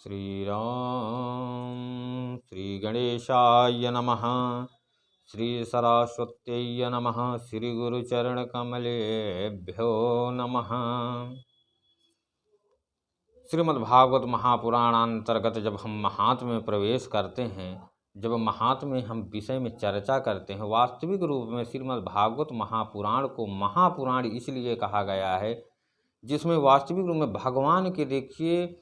श्री राम श्री गणेशाय नमः। श्री सरस्वत्यै नमः। श्री गुरुचरणकमलेभ्यो नमः। श्रीमद्भागवत महापुराणांतर्गत जब हम महात्म्य में प्रवेश करते हैं, जब महात्म्य में हम विषय में चर्चा करते हैं, वास्तविक रूप में श्रीमद्भागवत महापुराण को महापुराण इसलिए कहा गया है जिसमें वास्तविक रूप में भगवान के देखिए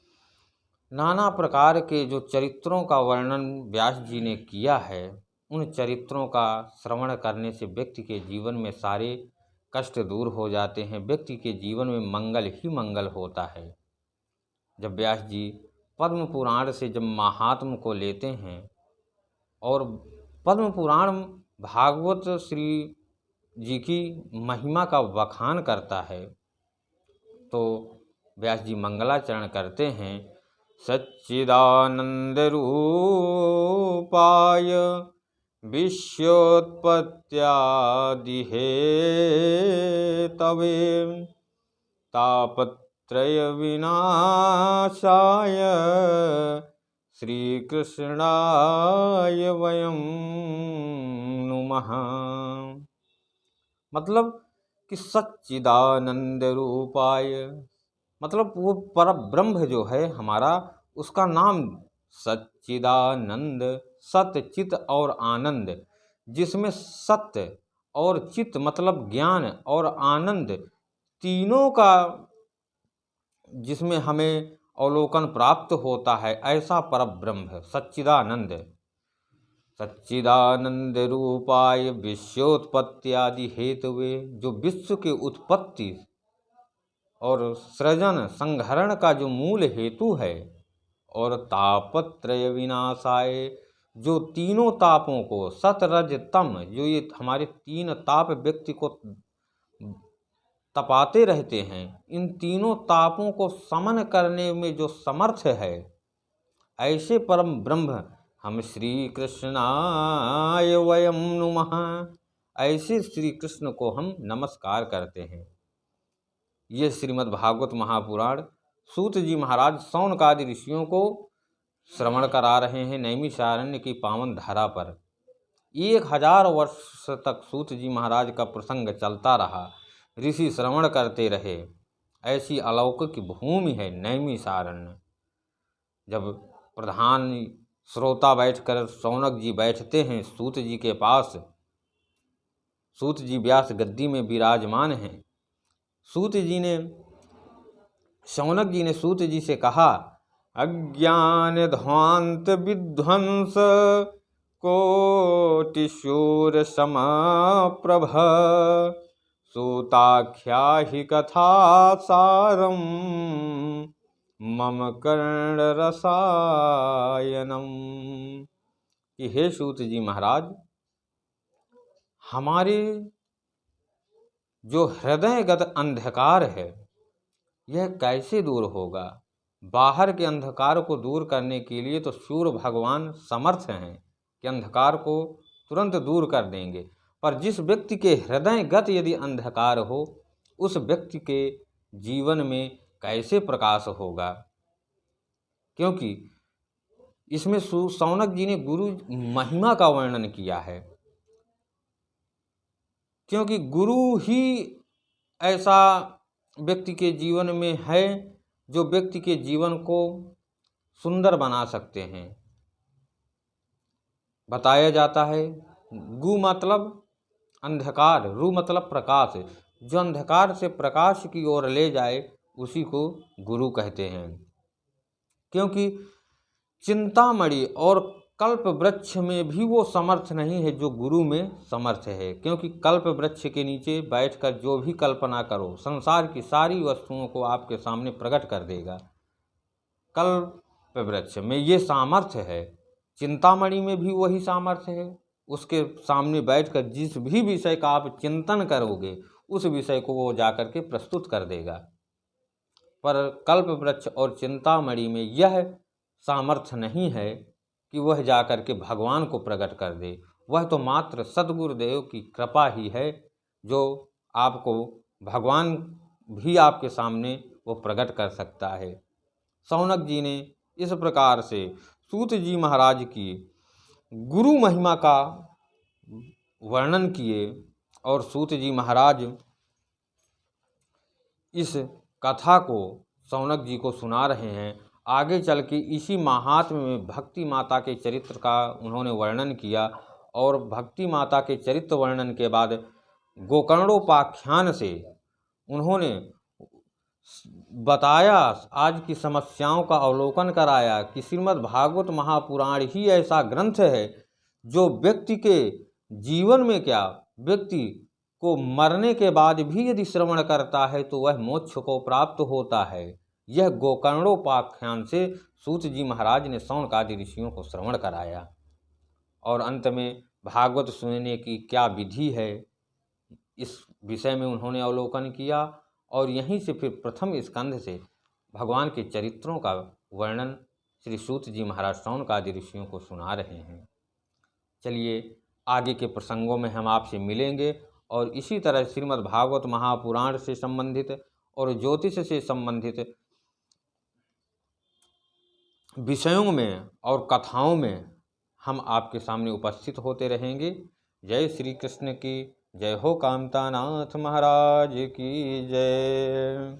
नाना प्रकार के जो चरित्रों का वर्णन व्यास जी ने किया है, उन चरित्रों का श्रवण करने से व्यक्ति के जीवन में सारे कष्ट दूर हो जाते हैं, व्यक्ति के जीवन में मंगल ही मंगल होता है। जब व्यास जी पद्म पुराण से जब महात्म को लेते हैं और पद्म पुराण भागवत श्री जी की महिमा का बखान करता है, तो व्यास जी मंगलाचरण करते हैं। सच्चिदानंद रूपाय विश्वोत्पत्त्यादि हेतवे तापत्रय विनाशाय श्रीकृष्णाय वयं नुमः। मतलब कि सच्चिदानंद रूपाय मतलब वो पर ब्रह्म जो है हमारा, उसका नाम सच्चिदानंद, सत्य चित और आनंद, जिसमें सत्य और चित मतलब ज्ञान और आनंद तीनों का जिसमें हमें अवलोकन प्राप्त होता है, ऐसा पर ब्रह्म है सच्चिदानंद। सच्चिदानंद रूपाय विश्वोत्पत्त्यादि हेतुवे, जो विश्व के उत्पत्ति और सृजन संहरण का जो मूल हेतु है, और तापत्रय विनाशाय, जो तीनों तापों को सत रज तम, जो ये हमारे तीन ताप व्यक्ति को तपाते रहते हैं, इन तीनों तापों को समन करने में जो समर्थ है, ऐसे परम ब्रह्म हम श्री कृष्णाय वयं नुमः, ऐसे श्री कृष्ण को हम नमस्कार करते हैं। ये श्रीमद्भागवत महापुराण सूत जी महाराज शौनकादि ऋषियों को श्रवण करा रहे हैं नैमिषारण्य की पावन धारा पर। 1000 वर्ष तक सूत जी महाराज का प्रसंग चलता रहा, ऋषि श्रवण करते रहे। ऐसी अलौकिक भूमि है नैमिषारण्य। जब प्रधान श्रोता बैठकर शौनक जी बैठते हैं सूत जी के पास, सूत जी व्यास गद्दी में विराजमान हैं। शौनक जी ने सूत जी से कहा, अज्ञान ध्वांत विध्वंस कोटिशूर समप्रभ सूताख्या ही कथा सारम मम कर्ण रसायनम। कि हे सूत जी महाराज, हमारे जो हृदयगत अंधकार है यह कैसे दूर होगा? बाहर के अंधकार को दूर करने के लिए तो सूर्य भगवान समर्थ हैं कि अंधकार को तुरंत दूर कर देंगे, पर जिस व्यक्ति के हृदयगत यदि अंधकार हो, उस व्यक्ति के जीवन में कैसे प्रकाश होगा? क्योंकि इसमें शौनक जी ने गुरु महिमा का वर्णन किया है, क्योंकि गुरु ही ऐसा व्यक्ति के जीवन में है जो व्यक्ति के जीवन को सुंदर बना सकते हैं। बताया जाता है गु मतलब अंधकार, रु मतलब प्रकाश, जो अंधकार से प्रकाश की ओर ले जाए उसी को गुरु कहते हैं। क्योंकि चिंतामणि और कल्प वृक्ष में भी वो समर्थ नहीं है जो गुरु में समर्थ है। क्योंकि कल्प वृक्ष के नीचे बैठकर जो भी कल्पना करो, संसार की सारी वस्तुओं को आपके सामने प्रकट कर देगा। कल्प वृक्ष में ये सामर्थ्य है, चिंतामणि में भी वही सामर्थ्य है। उसके सामने बैठकर जिस भी विषय का आप चिंतन करोगे, उस विषय को वो जाकर के प्रस्तुत कर देगा। पर कल्प वृक्ष और चिंतामणि में यह सामर्थ्य नहीं है कि वह जाकर के भगवान को प्रकट कर दे। वह तो मात्र सद्गुरुदेव की कृपा ही है जो आपको भगवान भी आपके सामने वो प्रकट कर सकता है। शौनक जी ने इस प्रकार से सूत जी महाराज की गुरु महिमा का वर्णन किए और सूत जी महाराज इस कथा को शौनक जी को सुना रहे हैं। आगे चल के इसी महात्म्य में भक्ति माता के चरित्र का उन्होंने वर्णन किया और भक्ति माता के चरित्र वर्णन के बाद गोकर्णोपाख्यान से उन्होंने बताया, आज की समस्याओं का अवलोकन कराया कि श्रीमद् भागवत महापुराण ही ऐसा ग्रंथ है जो व्यक्ति के जीवन में क्या, व्यक्ति को मरने के बाद भी यदि श्रवण करता है तो वह मोक्ष को प्राप्त होता है। यह गोकर्णोपाख्यान से सूत जी महाराज ने शौनक आदि ऋषियों को श्रवण कराया और अंत में भागवत सुनने की क्या विधि है इस विषय में उन्होंने अवलोकन किया और यहीं से फिर प्रथम स्कंध से भगवान के चरित्रों का वर्णन श्री सूत जी महाराज शौनक आदि ऋषियों को सुना रहे हैं। चलिए आगे के प्रसंगों में हम आपसे मिलेंगे और इसी तरह श्रीमद् भागवत महापुराण से संबंधित और ज्योतिष से संबंधित विषयों में और कथाओं में हम आपके सामने उपस्थित होते रहेंगे। जय श्री कृष्ण की जय हो, कामतानाथ महाराज की जय।